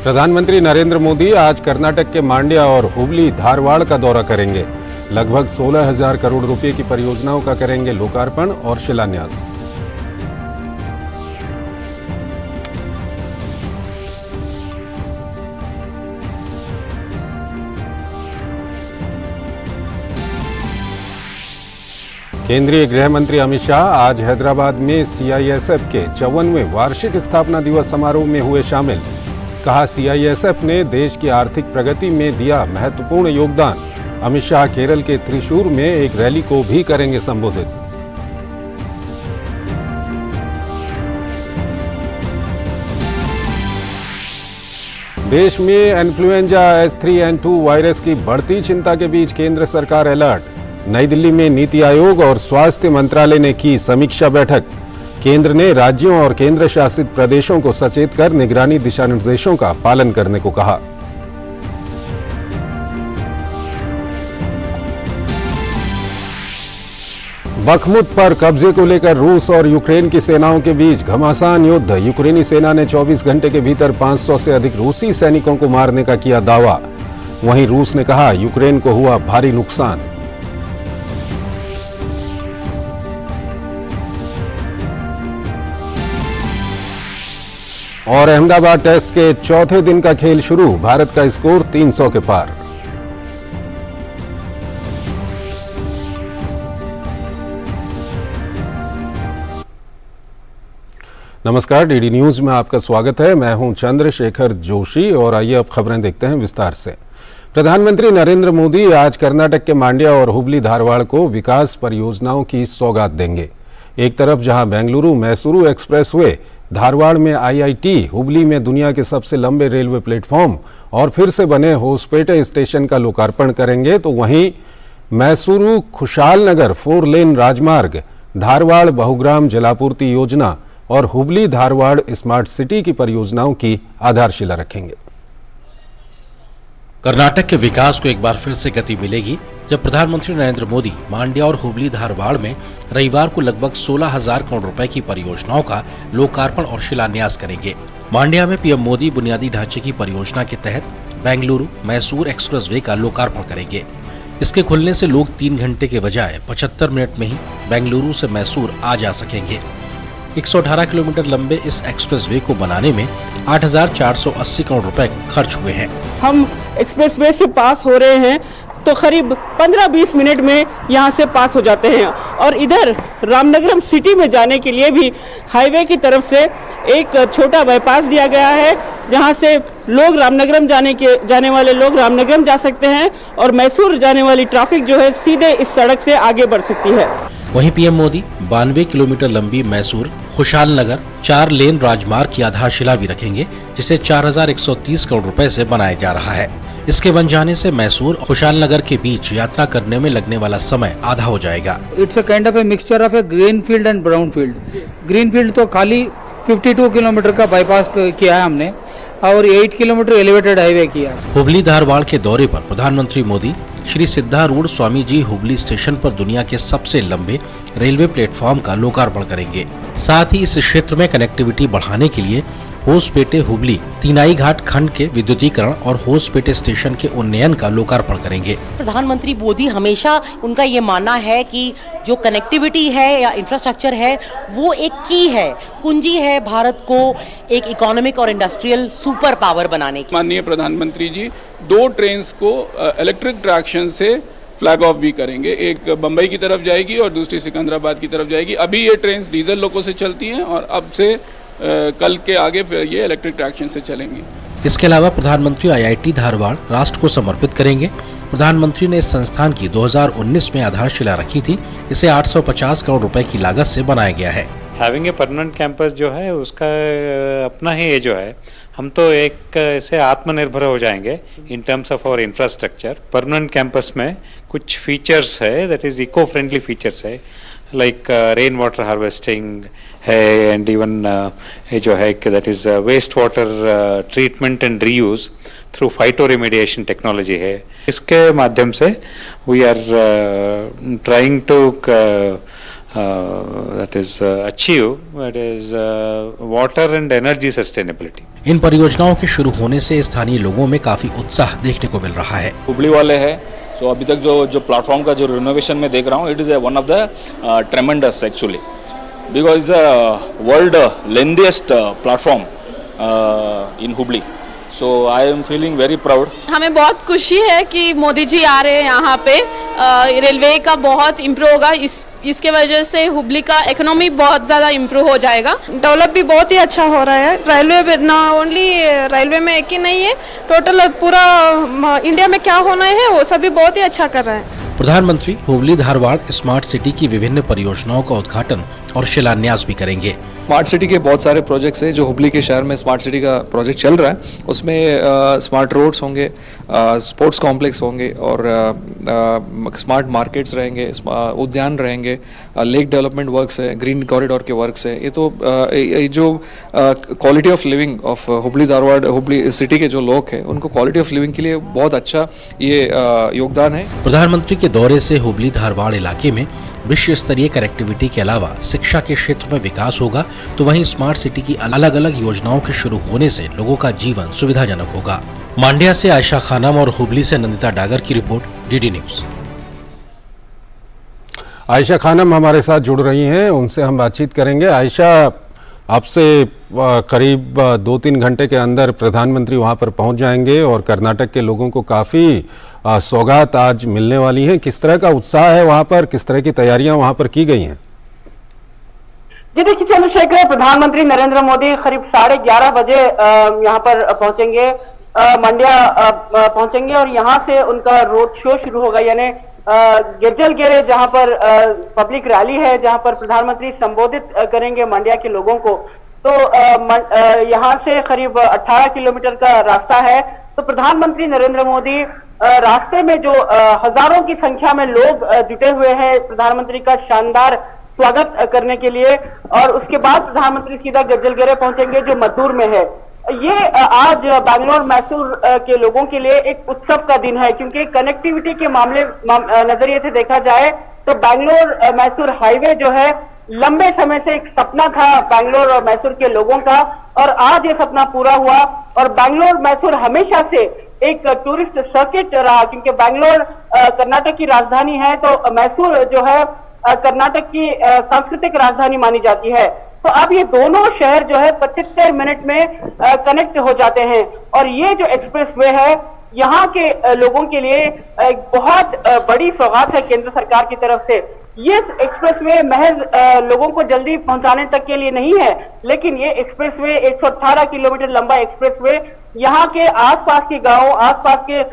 प्रधानमंत्री नरेंद्र मोदी आज कर्नाटक के मांड्या और हुबली धारवाड़ का दौरा करेंगे। लगभग 16,000 करोड़ रुपए की परियोजनाओं का करेंगे लोकार्पण और शिलान्यास। केंद्रीय गृह मंत्री अमित शाह आज हैदराबाद में सीआईएसएफ के 54वें वार्षिक स्थापना दिवस समारोह में हुए शामिल। कहा, सीआईएसएफ ने देश की आर्थिक प्रगति में दिया महत्वपूर्ण योगदान। अमित शाह केरल के त्रिशूर में एक रैली को भी करेंगे संबोधित। देश में इन्फ्लुएंजा H3N2 वायरस की बढ़ती चिंता के बीच केंद्र सरकार अलर्ट। नई दिल्ली में नीति आयोग और स्वास्थ्य मंत्रालय ने की समीक्षा बैठक। केंद्र ने राज्यों और केंद्र शासित प्रदेशों को सचेत कर निगरानी दिशा निर्देशों का पालन करने को कहा। बखमुत पर कब्जे को लेकर रूस और यूक्रेन की सेनाओं के बीच घमासान युद्ध। यूक्रेनी सेना ने 24 घंटे के भीतर 500 से अधिक रूसी सैनिकों को मारने का किया दावा। वहीं रूस ने कहा, यूक्रेन को हुआ भारी नुकसान। और अहमदाबाद टेस्ट के चौथे दिन का खेल शुरू। भारत का स्कोर 300 के पार। नमस्कार, डीडी न्यूज में आपका स्वागत है। मैं हूं चंद्रशेखर जोशी और आइए अब खबरें देखते हैं विस्तार से। प्रधानमंत्री नरेंद्र मोदी आज कर्नाटक के मांड्या और हुबली धारवाड़ को विकास परियोजनाओं की सौगात देंगे। एक तरफ जहां बेंगलुरु मैसूरू एक्सप्रेसवे, धारवाड़ में आईआईटी, हुबली में दुनिया के सबसे लंबे रेलवे प्लेटफॉर्म और फिर से बने होसपेटे स्टेशन का लोकार्पण करेंगे, तो वहीं मैसूरू खुशालनगर 4 लेन राजमार्ग, धारवाड़ बहुग्राम जलापूर्ति योजना और हुबली धारवाड़ स्मार्ट सिटी की परियोजनाओं की आधारशिला रखेंगे। कर्नाटक के विकास को एक बार फिर से गति मिलेगी जब प्रधानमंत्री नरेंद्र मोदी मांड्या और हुबली धारवाड़ में रविवार को लगभग 16,000 करोड़ रुपए की परियोजनाओं का लोकार्पण और शिलान्यास करेंगे। मांड्या में पीएम मोदी बुनियादी ढांचे की परियोजना के तहत बेंगलुरु मैसूर एक्सप्रेसवे का लोकार्पण करेंगे। इसके खुलने से लोग 3 घंटे के बजाय 75 मिनट में ही बेंगलुरु से मैसूर आ जा सकेंगे। 118 किलोमीटर लंबे इस एक्सप्रेसवे को बनाने में 8,480 करोड़ रुपए खर्च हुए हैं। हम एक्सप्रेसवे से पास हो रहे हैं तो करीब 15-20 मिनट में यहाँ से पास हो जाते हैं। और इधर रामनगरम सिटी में जाने के लिए भी हाईवे की तरफ से एक छोटा बाईपास दिया गया है, जहाँ से लोग रामनगरम जाने वाले लोग रामनगरम जा सकते हैं और मैसूर जाने वाली ट्रैफिक जो है सीधे इस सड़क से आगे बढ़ सकती है। वहीं पीएम मोदी 92 किलोमीटर लंबी मैसूर खुशालनगर 4 लेन राजमार्ग की आधारशिला भी रखेंगे, जिसे 4,130 करोड़ रुपए से बनाया जा रहा है। इसके बन जाने से मैसूर और खुशालनगर के बीच यात्रा करने में लगने वाला समय आधा हो जाएगा। It's a kind of a mixture of A green field and brown field. Green field तो खाली 52 किलोमीटर का बाईपास किया है हमने और 8 किलोमीटर एलिवेटेड हाईवे किया है। हुबली धारवाड़ के दौरे पर प्रधानमंत्री मोदी श्री सिद्धारूढ़ स्वामी जी हुबली स्टेशन पर दुनिया के सबसे लंबे रेलवे प्लेटफॉर्म का लोकार्पण करेंगे। साथ ही इस क्षेत्र में कनेक्टिविटी बढ़ाने के लिए होसपेटे हुबली तीनाई घाट खंड के विद्युतीकरण और होसपेटे स्टेशन के उन्नयन का लोकार्पण करेंगे। प्रधानमंत्री मोदी हमेशा उनका ये मानना है कि जो कनेक्टिविटी है या इंफ्रास्ट्रक्चर है वो एक की है, कुंजी है भारत को एक इकोनॉमिक और इंडस्ट्रियल सुपर पावर बनाने की। माननीय प्रधानमंत्री जी 2 ट्रेन्स को इलेक्ट्रिक ट्रैक्शन से फ्लैग ऑफ भी करेंगे। एक बम्बई की तरफ जाएगी और दूसरी सिकंदराबाद की तरफ जाएगी। अभी ये ट्रेन डीजल लोको से चलती हैं और अब से कल के आगे फिर ये इलेक्ट्रिक ट्रैक्शन से चलेंगी। इसके अलावा प्रधानमंत्री आईआईटी धारवाड़ राष्ट्र को समर्पित करेंगे। प्रधानमंत्री ने इस संस्थान की 2019 में आधारशिला रखी थी। इसे 850 करोड़ रुपए की लागत से बनाया गया है। हैविंग ए परमानेंट कैंपस जो है उसका अपना ही ये जो है, हम तो एक ऐसे आत्मनिर्भर हो जाएंगे in terms of our infrastructure. Permanent campus में कुछ फीचर्स है, that is eco friendly features है, लाइक रेन वाटर हार्वेस्टिंग है एंड इवन ये जो है that is waste water treatment and reuse through phytoremediation technology है। इसके माध्यम से we are trying to that is achieve, that is water and energy sustainability. इन परियोजनाओं के शुरू होने से स्थानीय लोगों में काफी उत्साह देखने को मिल रहा है। हुबली वाले हैं, सो अभी तक जो प्लेटफॉर्म का जो रिनोवेशन में देख रहा हूँ, it is one of the ट्रेमेंडस actually, because world lengthiest platform in Hubli, so I am feeling very proud. हमें बहुत खुशी है कि मोदी जी आ रहे हैं यहाँ पे। रेलवे का बहुत इम्प्रूव होगा, इसके वजह से हुबली का इकोनॉमी बहुत ज़्यादा इम्प्रूव हो जाएगा। डेवलप भी बहुत ही अच्छा हो रहा है। रेलवे ना ओनली रेलवे में एक ही नहीं है, टोटल पूरा इंडिया में क्या होना है वो सभी बहुत ही अच्छा कर रहा है। प्रधानमंत्री हुबली धारवाड़ स्मार्ट सिटी की विभिन्न परियोजनाओं का उद्घाटन और शिलान्यास भी करेंगे। स्मार्ट सिटी के बहुत सारे प्रोजेक्ट्स हैं जो हुबली के शहर में स्मार्ट सिटी का प्रोजेक्ट चल रहा है, उसमें स्मार्ट रोड्स होंगे, स्पोर्ट्स कॉम्प्लेक्स होंगे और स्मार्ट मार्केट्स रहेंगे, उद्यान रहेंगे, लेक डेवलपमेंट वर्क्स है, ग्रीन कॉरिडोर के वर्क्स है। ये तो जो quality of living of Hubli Dharwad Hubli city के जो लोग हैं उनको क्वालिटी ऑफ लिविंग के लिए बहुत अच्छा ये योगदान है। प्रधानमंत्री के दौरे से हुबली धारवाड़ इलाके में विश्व स्तरीय कनेक्टिविटी के अलावा शिक्षा के क्षेत्र में विकास होगा, तो वहीं स्मार्ट सिटी की अलग अलग योजनाओं के शुरू होने से लोगों का जीवन सुविधाजनक होगा। मांड्या से आयशा खानम और हुबली से नंदिता डागर की रिपोर्ट, डीडी न्यूज। आयशा खानम हमारे साथ जुड़ रही हैं, उनसे हम बातचीत करेंगे। आयशा, आपसे करीब 2-3 घंटे के अंदर प्रधानमंत्री वहां पर पहुंच जाएंगे और कर्नाटक के लोगों को काफ़ी सौगात आज मिलने वाली हैं। किस तरह का उत्साह है वहां पर, किस तरह की तैयारियां वहां पर की गई हैं? जी देखिए चंद्रशेखर, प्रधानमंत्री नरेंद्र मोदी करीब 11:30 बजे यहाँ पर पहुंचेंगे, मंड्या पहुंचेंगे और यहाँ से उनका रोड शो शुरू होगा, यानी गिरजलगेरे जहां पर पब्लिक रैली है, जहां पर प्रधानमंत्री संबोधित करेंगे मंड्या के लोगों को। तो यहाँ से करीब 18 किलोमीटर का रास्ता है। तो प्रधानमंत्री नरेंद्र मोदी रास्ते में जो हजारों की संख्या में लोग जुटे हुए हैं प्रधानमंत्री का शानदार स्वागत करने के लिए, और उसके बाद प्रधानमंत्री सीधा गिरजलगेरे पहुंचेंगे जो मद्दूर में है। ये आज बैंगलोर मैसूर के लोगों के लिए एक उत्सव का दिन है, क्योंकि कनेक्टिविटी के मामले नजरिए से देखा जाए तो बैंगलोर मैसूर हाईवे जो है लंबे समय से एक सपना था बैंगलोर और मैसूर के लोगों का, और आज ये सपना पूरा हुआ। और बैंगलोर मैसूर हमेशा से एक टूरिस्ट सर्किट रहा, क्योंकि बैंगलोर कर्नाटक की राजधानी है, तो मैसूर जो है कर्नाटक की सांस्कृतिक राजधानी मानी जाती है। तो अब ये दोनों शहर जो है 75 मिनट में कनेक्ट हो जाते हैं, और ये जो एक्सप्रेसवे है यहाँ के लोगों के लिए एक बहुत बड़ी सौगात है केंद्र सरकार की तरफ से। ये एक्सप्रेसवे महज लोगों को जल्दी पहुंचाने तक के लिए नहीं है, लेकिन ये एक्सप्रेसवे 118 किलोमीटर लंबा एक्सप्रेसवे यहाँ के आसपास के गांवों, आसपास के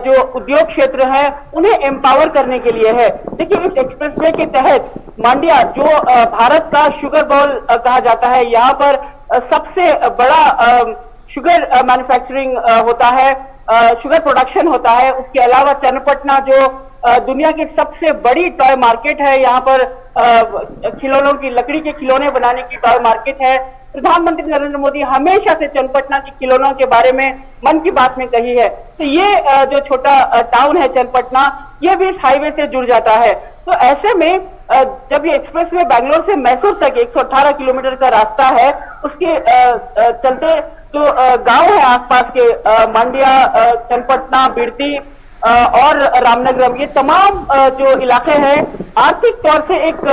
जो उद्योग क्षेत्र है उन्हें एम्पावर करने के लिए है। देखिए इस एक्सप्रेसवे के तहत मांड्या जो भारत का शुगर बॉल कहा जाता है, यहाँ पर सबसे बड़ा शुगर मैन्युफैक्चरिंग होता है, शुगर प्रोडक्शन होता है। उसके अलावा चन्नपटना जो दुनिया की सबसे बड़ी टॉय मार्केट है, यहाँ पर खिलौनों की, लकड़ी के खिलौने बनाने की टॉय मार्केट है। प्रधानमंत्री नरेंद्र मोदी हमेशा से चन्नपटना के खिलौनों के बारे में मन की बात में कही है। तो ये जो छोटा टाउन है चन्नपटना, ये भी इस हाईवे से जुड़ जाता है। तो ऐसे में जब ये एक्सप्रेसवे बैंगलोर से मैसूर तक 118 किलोमीटर का रास्ता है, उसके चलते जो गांव है आसपास के मांड्या, चन्नपटना, बिड़ती और रामनगरम, ये तमाम जो इलाके हैं आर्थिक तौर से एक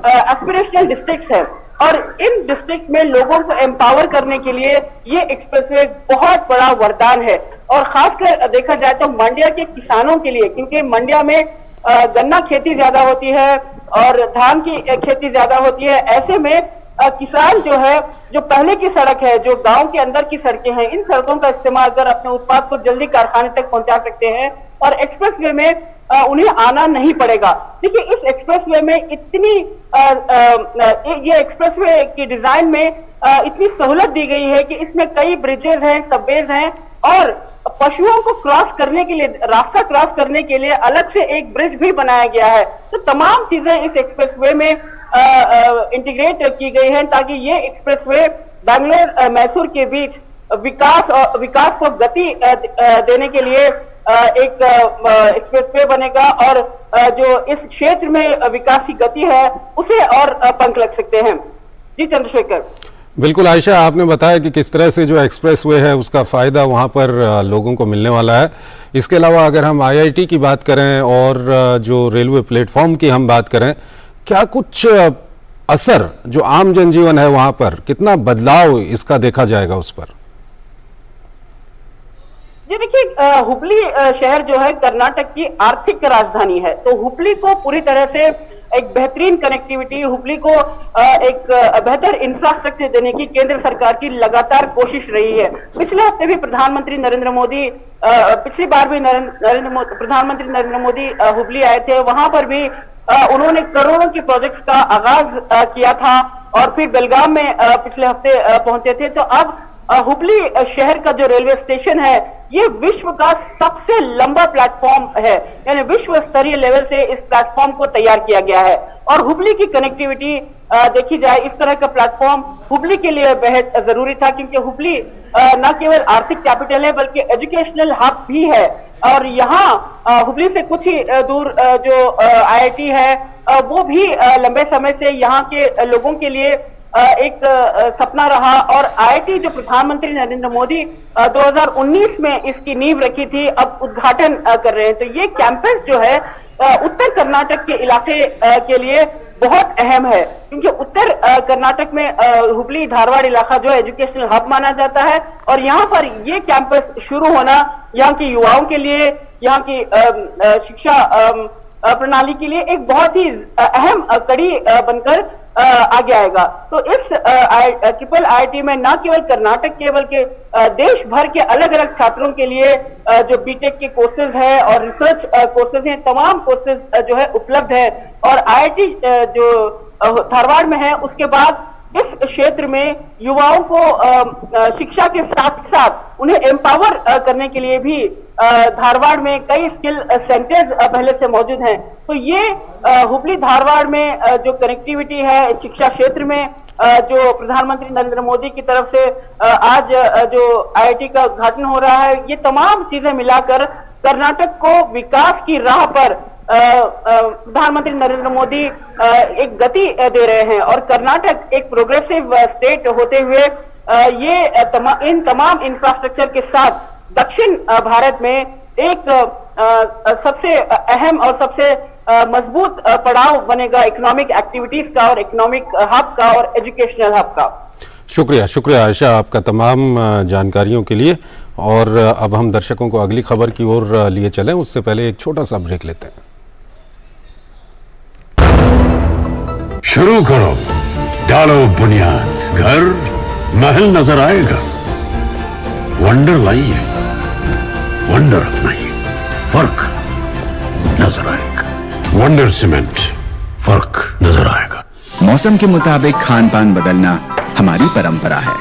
एस्पिरेशनल डिस्ट्रिक्ट्स है, और इन डिस्ट्रिक्ट्स में लोगों को एम्पावर करने के लिए ये एक्सप्रेसवे बहुत बड़ा वरदान है। और खासकर देखा जाए तो मंड्या के किसानों के लिए, क्योंकि मंड्या में गन्ना खेती ज्यादा होती है और धान की खेती ज्यादा होती है, ऐसे में किसान जो है, जो पहले की सड़क है, जो गांव के अंदर की सड़कें हैं, इन सड़कों का इस्तेमाल कर अपने उत्पाद को जल्दी कारखाने तक पहुंचा सकते हैं और एक्सप्रेसवे में उन्हें आना नहीं पड़ेगा। देखिए इस एक्सप्रेसवे में इतनी ये एक्सप्रेसवे की डिजाइन में इतनी सहूलत दी गई है कि इसमें कई ब्रिजेस हैं, सबवेज हैं, और पशुओं को क्रॉस करने के लिए, रास्ता क्रॉस करने के लिए अलग से एक ब्रिज भी बनाया गया है। तो तमाम चीजें इस एक्सप्रेसवे में इंटीग्रेट की गई हैं ताकि ये एक्सप्रेसवे बैंगलोर मैसूर के बीच विकास को गति देने के लिए एक एक्सप्रेसवे बनेगा, और जो इस क्षेत्र में विकास की गति है उसे और पंख लग सकते हैं। जी चंद्रशेखर। बिल्कुल आयशा, आपने बताया कि किस तरह से जो एक्सप्रेस वे है उसका फ़ायदा वहाँ पर लोगों को मिलने वाला है। इसके अलावा अगर हम आईआईटी की बात करें और जो रेलवे प्लेटफॉर्म की हम बात करें, क्या कुछ असर जो आम जनजीवन है वहाँ पर, कितना बदलाव इसका देखा जाएगा उस पर? जी देखिए, हुबली शहर जो है कर्नाटक की आर्थिक राजधानी है, तो हुबली को पूरी तरह से एक बेहतरीन कनेक्टिविटी, हुबली को एक बेहतर इंफ्रास्ट्रक्चर देने की केंद्र सरकार की लगातार कोशिश रही है। पिछले हफ्ते भी प्रधानमंत्री नरेंद्र मोदी, पिछली बार भी प्रधानमंत्री नरेंद्र मोदी हुबली आए थे, वहां पर भी उन्होंने करोड़ों के प्रोजेक्ट्स का आगाज किया था और फिर बेलगाम में पिछले हफ्ते पहुंचे थे। तो अब हुबली शहर का जो रेलवे स्टेशन है ये विश्व का सबसे लंबा प्लेटफॉर्म है, यानी विश्व स्तरीय लेवल से इस प्लेटफॉर्म को तैयार किया गया है। और हुबली की कनेक्टिविटी देखी जाए, इस तरह का प्लेटफॉर्म हुबली के लिए बेहद जरूरी था, क्योंकि हुबली न केवल आर्थिक कैपिटल है बल्कि एजुकेशनल हब भी है। और यहाँ हुबली से कुछ ही दूर जो आईआईटी है वो भी लंबे समय से यहाँ के लोगों के लिए एक सपना रहा। और आईआईटी जो प्रधानमंत्री नरेंद्र मोदी 2019 में इसकी नींव रखी थी, अब उद्घाटन कर रहे हैं। तो ये कैंपस जो है उत्तर कर्नाटक के इलाके के लिए बहुत अहम है, क्योंकि उत्तर कर्नाटक में हुबली धारवाड़ इलाका जो है एजुकेशनल हब माना जाता है। और यहाँ पर ये कैंपस शुरू होना यहाँ के युवाओं के लिए, यहाँ की शिक्षा प्रणाली के लिए एक बहुत ही अहम कड़ी बनकर आगे आएगा। तो इस ट्रिपल आईआईटी में न केवल कर्नाटक के बल्कि देश भर के अलग अलग छात्रों के लिए जो बीटेक के कोर्सेज है और रिसर्च कोर्सेज हैं, तमाम कोर्सेज जो है उपलब्ध है। और आईआईटी जो धारवाड़ में है, उसके बाद इस क्षेत्र में युवाओं को शिक्षा के साथ साथ उन्हें एम्पावर करने के लिए भी धारवाड़ में कई स्किल सेंटर्स पहले से मौजूद हैं। तो ये हुबली धारवाड़ में जो कनेक्टिविटी है शिक्षा क्षेत्र में, जो प्रधानमंत्री नरेंद्र मोदी की तरफ से आज जो आईआईटी का उद्घाटन हो रहा है, ये तमाम चीजें मिलाकर कर्नाटक को विकास की राह पर प्रधानमंत्री नरेंद्र मोदी एक गति दे रहे हैं। और कर्नाटक एक प्रोग्रेसिव स्टेट होते हुए ये इन तमाम इंफ्रास्ट्रक्चर के साथ दक्षिण भारत में एक सबसे अहम और सबसे मजबूत पड़ाव बनेगा इकोनॉमिक एक्टिविटीज का और इकोनॉमिक हब का और एजुकेशनल हब का। शुक्रिया आयशा आपका तमाम जानकारियों के लिए। और अब हम दर्शकों को अगली खबर की ओर लिए चलें, उससे पहले एक छोटा सा ब्रेक लेते हैं। शुरू करो, डालो बुनियाद, घर महल नजर आएगा। वंडर लाइए, वंडर अपनाइए, फर्क नजर आएगा। वंडर सीमेंट, फर्क नजर आएगा। मौसम के मुताबिक खान पान बदलना हमारी परंपरा है।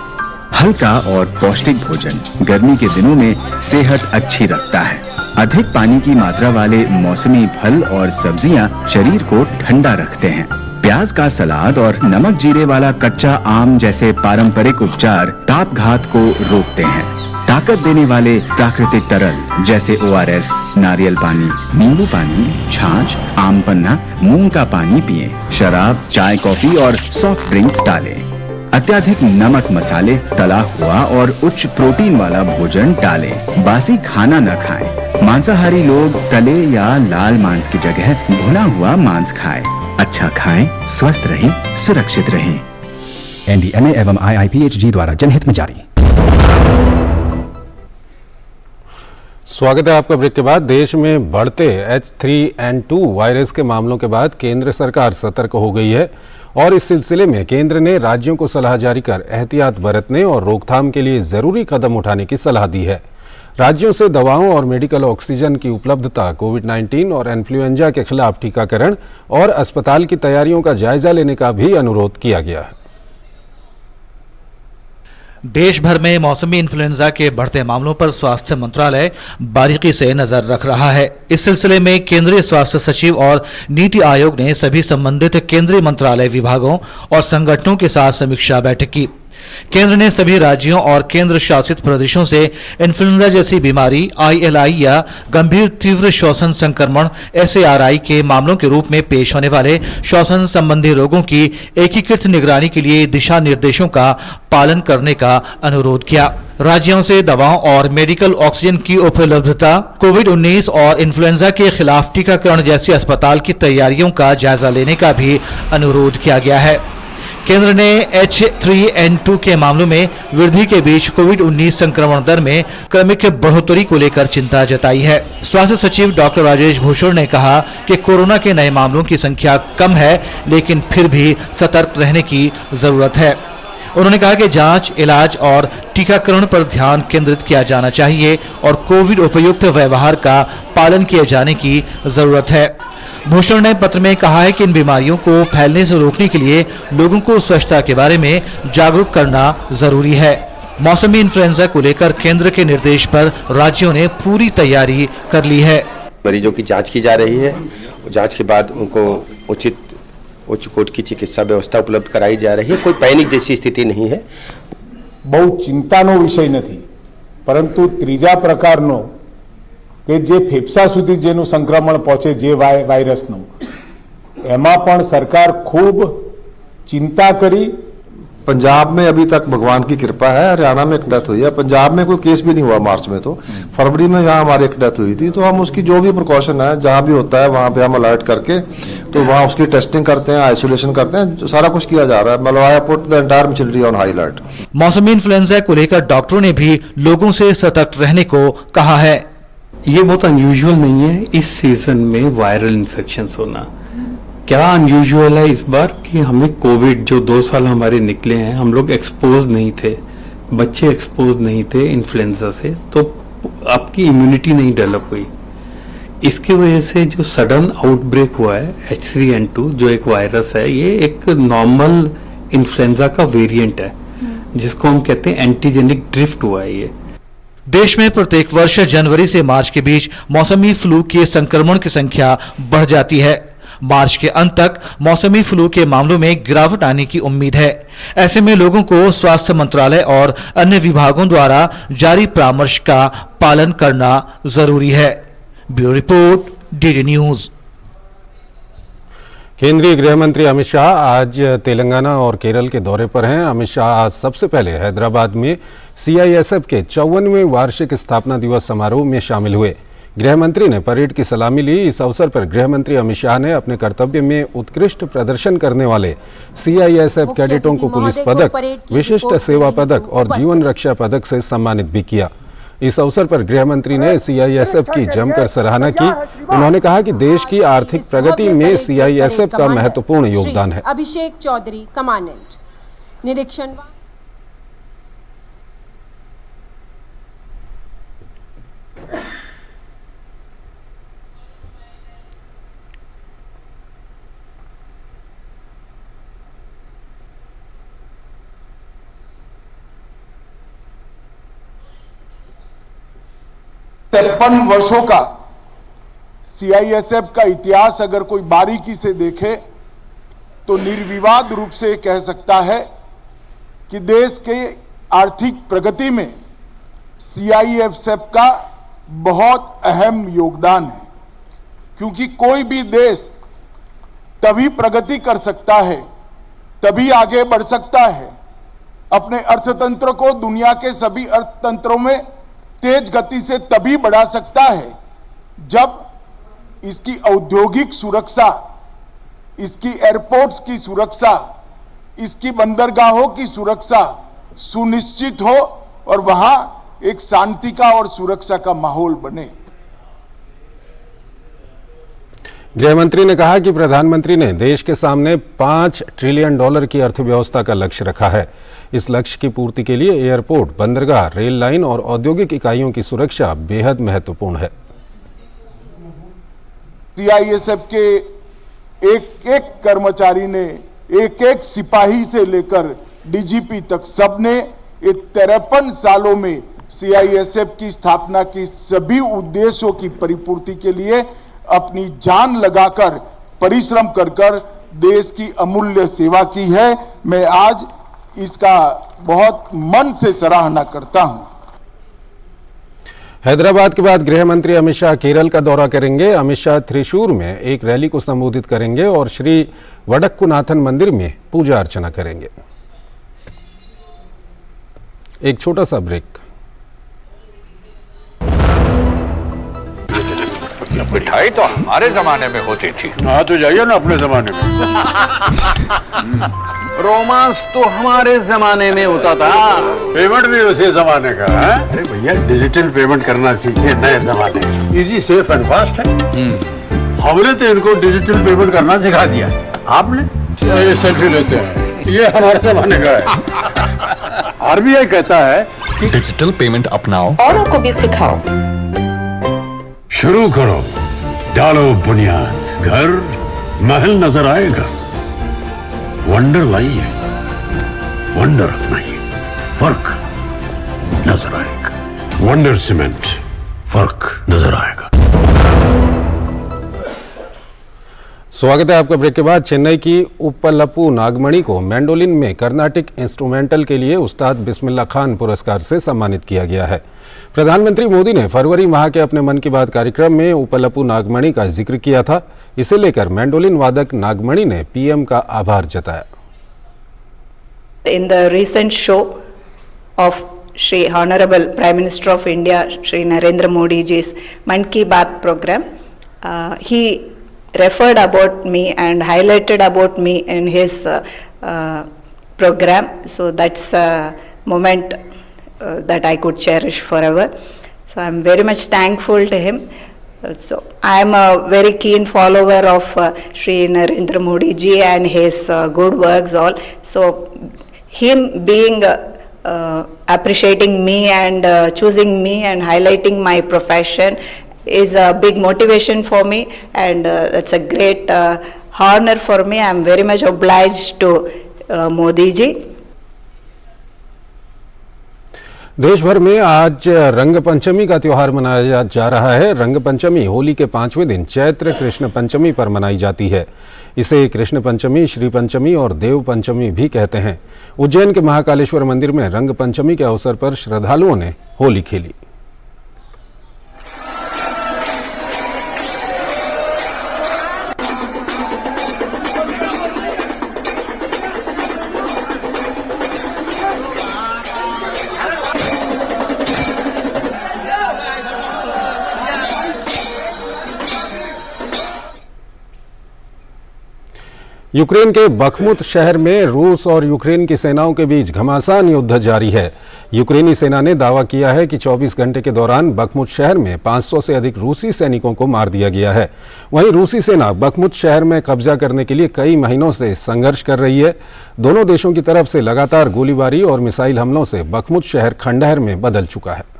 हल्का और पौष्टिक भोजन गर्मी के दिनों में सेहत अच्छी रखता है। अधिक पानी की मात्रा वाले मौसमी फल और सब्जियां शरीर को ठंडा रखते हैं। प्याज का सलाद और नमक जीरे वाला कच्चा आम जैसे पारंपरिक उपचार तापघात को रोकते हैं। ताकत देने वाले प्राकृतिक तरल जैसे ORS, नारियल पानी, नींबू पानी, छाछ, आम पन्ना, मूंग का पानी पिएं। शराब, चाय, कॉफी और सॉफ्ट ड्रिंक टालें। अत्यधिक नमक, मसाले, तला हुआ और उच्च प्रोटीन वाला भोजन टालें। बासी खाना न खाएं। मांसाहारी लोग तले या लाल मांस की जगह भुना हुआ मांस खाएं। अच्छा खाएं, स्वस्थ रहें, सुरक्षित रहें। NDMA एवं IIPHG द्वारा जनहित में जारी। स्वागत है आपका ब्रेक के बाद। देश में बढ़ते H3N2 वायरस के मामलों के बाद केंद्र सरकार सतर्क हो गई है और इस सिलसिले में केंद्र ने राज्यों को सलाह जारी कर एहतियात बरतने और रोकथाम के लिए जरूरी कदम उठाने की सलाह दी है। राज्यों से दवाओं और मेडिकल ऑक्सीजन की उपलब्धता, कोविड-19 और इन्फ्लुएंजा के खिलाफ टीकाकरण और अस्पताल की तैयारियों का जायजा लेने का भी अनुरोध किया गया है। देश भर में मौसमी इन्फ्लुएंजा के बढ़ते मामलों पर स्वास्थ्य मंत्रालय बारीकी से नजर रख रहा है। इस सिलसिले में केंद्रीय स्वास्थ्य सचिव और नीति आयोग ने सभी संबंधित केंद्रीय मंत्रालय, विभागों और संगठनों के साथ समीक्षा बैठक की। केंद्र ने सभी राज्यों और केंद्र शासित प्रदेशों से इन्फ्लुएंजा जैसी बीमारी ILI या गंभीर तीव्र श्वसन संक्रमण SARI के मामलों के रूप में पेश होने वाले श्वसन संबंधी रोगों की एकीकृत निगरानी के लिए दिशा निर्देशों का पालन करने का अनुरोध किया। राज्यों से दवाओं और मेडिकल ऑक्सीजन की उपलब्धता, कोविड-19 और इन्फ्लुएंजा के खिलाफ टीकाकरण जैसी अस्पताल की तैयारियों का जायजा लेने का भी अनुरोध किया गया है। केंद्र ने H3N2 के मामलों में वृद्धि के बीच कोविड-19 संक्रमण दर में क्रमिक बढ़ोतरी को लेकर चिंता जताई है। स्वास्थ्य सचिव डॉक्टर राजेश भूषण ने कहा कि कोरोना के नए मामलों की संख्या कम है, लेकिन फिर भी सतर्क रहने की जरूरत है। उन्होंने कहा कि जांच, इलाज और टीकाकरण पर ध्यान केंद्रित किया जाना चाहिए और कोविड उपयुक्त व्यवहार का पालन किए जाने की जरूरत है। भूषण ने पत्र में कहा है कि इन बीमारियों को फैलने से रोकने के लिए लोगों को स्वच्छता के बारे में जागरूक करना जरूरी है। मौसमी इन्फ्लुएंजा को लेकर केंद्र के निर्देश पर राज्यों ने पूरी तैयारी कर ली है। मरीजों की जांच की जा रही है। जांच के बाद उनको उचित उच्च कोटि की चिकित्सा व्यवस्था उपलब्ध कराई जा रही है। कोई पैनिक जैसी स्थिति नहीं है। बहुत चिंताનો વિષય નથી, પરંતુ ત્રીજા પ્રકારનો કે જે ફેફસા સુધી જેનું સંક્રમણ પહોંચે જે વાયરસનું, એમાં પણ સરકાર ખૂબ चिंता करी। पंजाब में अभी तक भगवान की कृपा है, हरियाणा में एक डेथ हुई है, पंजाब में कोई केस भी नहीं हुआ मार्च में। तो फरवरी में यहाँ हमारी एक डेथ हुई थी। तो हम उसकी जो भी प्रिकॉशन है, जहाँ भी होता है वहाँ पे हम अलर्ट करके तो वहाँ उसकी टेस्टिंग करते हैं, आइसोलेशन करते हैं, सारा कुछ किया जा रहा है। मतलब I put the entire machinery on high alert. मौसमी इन्फ्लुएंजा को लेकर डॉक्टरों ने भी लोगों से सतर्क रहने को कहा है। ये बहुत अनयूजुअल नहीं है इस सीजन में वायरल इन्फेक्शन होना। क्या अनयूजुअल है इस बार कि हमें कोविड जो 2 साल हमारे निकले हैं, हम लोग एक्सपोज नहीं थे, बच्चे एक्सपोज नहीं थे इन्फ्लुएंजा से, तो आपकी इम्यूनिटी नहीं डेवलप हुई। इसकी वजह से जो सडन आउटब्रेक हुआ है H3N2 जो एक वायरस है, ये एक नॉर्मल इन्फ्लुएंजा का वेरिएंट है जिसको हम कहते हैं एंटीजेनिक ड्रिफ्ट हुआ है। ये देश में प्रत्येक वर्ष जनवरी से मार्च के बीच मौसमी फ्लू के संक्रमण की संख्या बढ़ जाती है। मार्च के अंत तक मौसमी फ्लू के मामलों में गिरावट आने की उम्मीद है। ऐसे में लोगों को स्वास्थ्य मंत्रालय और अन्य विभागों द्वारा जारी परामर्श का पालन करना जरूरी है। Bureau report, DD news. केंद्रीय गृह मंत्री अमित शाह आज तेलंगाना और केरल के दौरे पर हैं। अमित शाह आज सबसे पहले हैदराबाद में CISF के 54वें वार्षिक स्थापना दिवस समारोह में शामिल हुए। गृह मंत्री ने परेड की सलामी ली। इस अवसर पर गृह मंत्री अमित शाह ने अपने कर्तव्य में उत्कृष्ट प्रदर्शन करने वाले CISF कैडेटों को पुलिस पदक, विशिष्ट सेवा पदक और जीवन रक्षा पदक से सम्मानित भी किया। इस अवसर पर गृह मंत्री ने CISF की जमकर सराहना की। उन्होंने कहा कि देश की आर्थिक प्रगति में CISF का महत्वपूर्ण योगदान है। अभिषेक चौधरी, कमांडेंट निरीक्षण। तिरपन वर्षों का CISF का इतिहास अगर कोई बारीकी से देखे तो निर्विवाद रूप से कह सकता है कि देश के आर्थिक प्रगति में CISF का बहुत अहम योगदान है। क्योंकि कोई भी देश तभी प्रगति कर सकता है, तभी आगे बढ़ सकता है, अपने अर्थतंत्र को दुनिया के सभी अर्थतंत्रों में तेज गति से तभी बढ़ा सकता है जब इसकी औद्योगिक सुरक्षा, इसकी एयरपोर्ट्स की सुरक्षा, इसकी बंदरगाहों की सुरक्षा सुनिश्चित हो और वहां एक शांति का और सुरक्षा का माहौल बने। गृह मंत्री ने कहा कि प्रधानमंत्री ने देश के सामने $5 ट्रिलियन की अर्थव्यवस्था का लक्ष्य रखा है। इस लक्ष्य की पूर्ति के लिए एयरपोर्ट, बंदरगाह, रेल लाइन और औद्योगिक इकाइयों की सुरक्षा बेहद महत्वपूर्ण है। CISF के एक एक कर्मचारी ने, एक एक सिपाही से लेकर DGP तक सबने 53 सालों में CISF की स्थापना की सभी उद्देश्यों की परिपूर्ति के लिए अपनी जान लगाकर, परिश्रम कर देश की अमूल्य सेवा की है। मैं आज इसका बहुत मन से सराहना करता हूं। हैदराबाद के बाद गृह मंत्री अमित शाह केरल का दौरा करेंगे। अमित शाह त्रिशूर में एक रैली को संबोधित करेंगे और श्री वडक्कुनाथन मंदिर में पूजा अर्चना करेंगे। एक छोटा सा ब्रेक। मिठाई तो हमारे जमाने में होती थी। हाँ तो जाइए ना अपने जमाने में। रोमांस तो हमारे जमाने में होता था। पेमेंट भी उसी जमाने का है। अरे भैया डिजिटल पेमेंट करना सीखे नए जमाने में। इजी, सेफ एंड फास्ट है। हमने तो इनको डिजिटल पेमेंट करना सिखा दिया। आपने ये सेल्फी लेते हैं, ये हमारे जमाने का है। आरबीआई कहता है कि डिजिटल पेमेंट अपनाओ, औरों को भी सिखाओ। शुरू करो, डालो बुनियाद, घर महल नजर आएगा। वंडर लाइए, वंडर नहीं, फर्क नजर आएगा। वंडर सीमेंट, फर्क नजर आएगा। स्वागत है आपका ब्रेक के बाद। चेन्नई की उप्पलप्पू नागमणि को मैंडोलिन में कर्नाटिक इंस्ट्रूमेंटल के लिए उस्ताद बिस्मिल्लाह खान पुरस्कार से सम्मानित किया गया है। प्रधानमंत्री मोदी ने फरवरी माह के अपने मन की बात कार्यक्रम में उप्पलप्पू नागमणि का जिक्र किया था। इसे लेकर मैंडोलिन वादक नागमणि ने पीएम का आभार जताया। In the recent show of Shri Honorable Prime Minister of India, Shri Narendra Modi ji's Man Ki Baat program, he referred about me and highlighted about me in his program. So that's a moment that I could cherish forever. So I'm very much thankful to him. So I am a very keen follower of Shri Narendra Modi ji and his good works all. So him being appreciating me and choosing me and highlighting my profession is a big motivation for me, and it's a great honor for me. I am very much obliged to Modi ji. देश भर में आज रंग पंचमी का त्योहार मनाया जा रहा है। रंग पंचमी होली के 5वें दिन चैत्र कृष्ण पंचमी पर मनाई जाती है। इसे कृष्ण पंचमी, श्री पंचमी और देव पंचमी भी कहते हैं। उज्जैन के महाकालेश्वर मंदिर में रंग पंचमी के अवसर पर श्रद्धालुओं ने होली खेली। यूक्रेन के बखमुत शहर में रूस और यूक्रेन की सेनाओं के बीच घमासान युद्ध जारी है। यूक्रेनी सेना ने दावा किया है कि 24 घंटे के दौरान बखमुत शहर में 500 से अधिक रूसी सैनिकों को मार दिया गया है। वहीं रूसी सेना बखमुत शहर में कब्जा करने के लिए कई महीनों से संघर्ष कर रही है। दोनों देशों की तरफ से लगातार गोलीबारी और मिसाइल हमलों से बखमुत शहर खंडहर में बदल चुका है।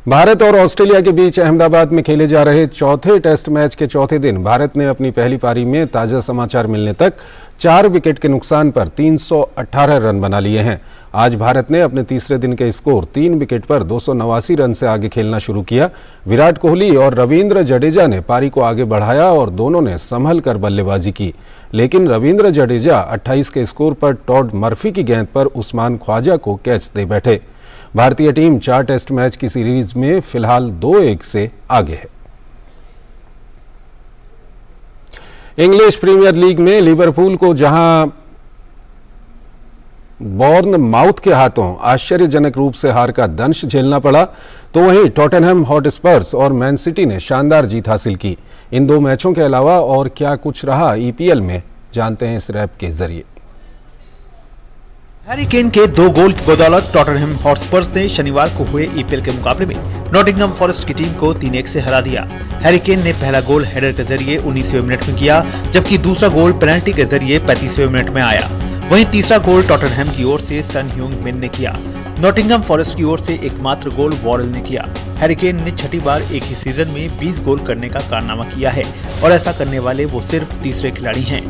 भारत और ऑस्ट्रेलिया के बीच अहमदाबाद में खेले जा रहे चौथे टेस्ट मैच के चौथे दिन भारत ने अपनी पहली पारी में ताजा समाचार मिलने तक 4 विकेट के नुकसान पर 318 रन बना लिए हैं। आज भारत ने अपने तीसरे दिन के स्कोर 3 विकेट पर 289 रन से आगे खेलना शुरू किया। विराट कोहली और रविंद्र जडेजा ने पारी को आगे बढ़ाया और दोनों ने संभल कर बल्लेबाजी की, लेकिन रविंद्र जडेजा 28 के स्कोर पर टॉड मर्फी की गेंद पर उस्मान ख्वाजा को कैच दे बैठे। भारतीय टीम 4 टेस्ट मैच की सीरीज में फिलहाल 2-1 से आगे है। इंग्लिश प्रीमियर लीग में लिवरपूल को जहां बॉर्नमाउथ के हाथों आश्चर्यजनक रूप से हार का दंश झेलना पड़ा, तो वहीं टॉटनहम हॉटस्पर्स और मैन सिटी ने शानदार जीत हासिल की। इन 2 मैचों के अलावा और क्या कुछ रहा ईपीएल में, जानते हैं इस रैप के जरिए। हैरी केन के 2 गोल की बदौलत टॉटनहम हॉटस्पर्स ने शनिवार को हुए ईपीएल के मुकाबले में नॉटिंघम फॉरेस्ट की टीम को 3-1 से हरा दिया। हैरी केन ने पहला गोल हेडर के जरिए 19वें मिनट में किया, जबकि दूसरा गोल पेनल्टी के जरिए 35वें मिनट में आया। वहीं तीसरा गोल टॉटनहम की ओर से सन ह्यूंग मिन ने किया। नॉटिंघम फॉरेस्ट की ओर से एकमात्र गोल वॉरेल ने किया। हैरी केन ने छठी बार एक ही सीजन में 20 गोल करने का कारनामा किया है और ऐसा करने वाले वो सिर्फ तीसरे खिलाड़ी हैं।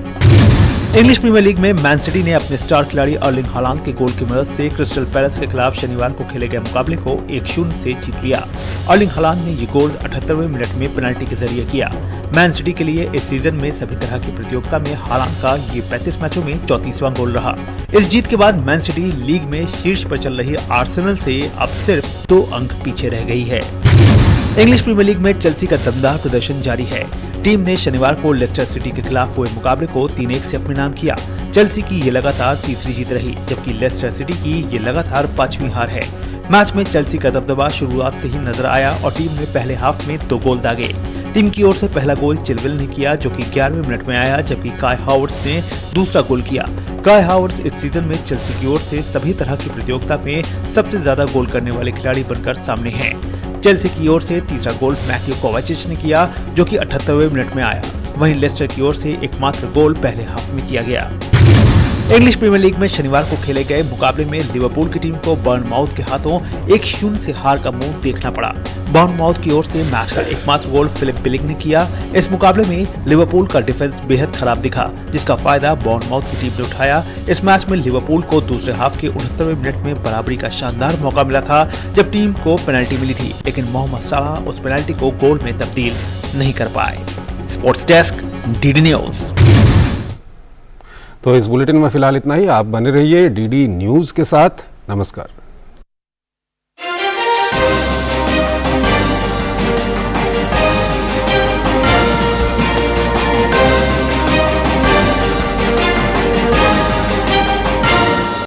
इंग्लिश प्रीमियर लीग में मैन सिटी ने अपने स्टार खिलाड़ी अर्लिंग हालांड के गोल की मदद से क्रिस्टल पैलेस के खिलाफ शनिवार को खेले गए मुकाबले को 1-0 से जीत लिया। अर्लिंग हालांड ने ये गोल 78वें मिनट में पेनल्टी के जरिए किया। मैन सिटी के लिए इस सीजन में सभी तरह की प्रतियोगिता में हालांड का ये 35 मैचों में 34वां गोल रहा। इस जीत के बाद मैन सिटी लीग में शीर्ष पर चल रही आर्सेनल से अब सिर्फ 2 अंक पीछे रह गई है। इंग्लिश प्रीमियर लीग में चेल्सी का दमदार प्रदर्शन जारी है। टीम ने शनिवार को लेस्टर सिटी के खिलाफ हुए मुकाबले को 3-1 से अपने नाम किया। चेल्सी की ये लगातार तीसरी जीत रही, जबकि लेस्टर सिटी की ये लगातार 5वीं हार है। मैच में चेल्सी का दबदबा शुरुआत से ही नजर आया और टीम ने पहले हाफ में 2 गोल दागे। टीम की ओर से पहला गोल चिलवेल ने किया, जो कि 11वें मिनट में आया, जबकि काय हावर्ट्स ने दूसरा गोल किया। काय हावर्ट्स इस सीजन में चेल्सी की ओर से सभी तरह की प्रतियोगिता में सबसे ज्यादा गोल करने वाले खिलाड़ी बनकर सामने हैं। चेल्सी की ओर से तीसरा गोल मैथ्यू कोवाचिच ने किया, जो कि 78वें मिनट में आया। वहीं लेस्टर की ओर से एकमात्र गोल पहले हाफ में किया गया। इंग्लिश प्रीमियर लीग में शनिवार को खेले गए मुकाबले में लिवरपूल की टीम को बर्नमाउथ के हाथों 1-0 से हार का मुंह देखना पड़ा। बर्नमाउथ की ओर से मैच का एकमात्र गोल फिलिप बिलिंग ने किया। इस मुकाबले में लिवरपूल का डिफेंस बेहद खराब दिखा, जिसका फायदा बर्नमाउथ की टीम ने उठाया। इस मैच में लिवरपूल को दूसरे हाफ के 69वें मिनट में बराबरी का शानदार मौका मिला था, जब टीम को पेनल्टी मिली थी, लेकिन मोहम्मद सलाह उस पेनल्टी को गोल में तब्दील नहीं कर पाए। Sports desk, DD news. तो इस बुलेटिन में फिलहाल इतना ही। आप बने रहिए डीडी न्यूज के साथ। नमस्कार।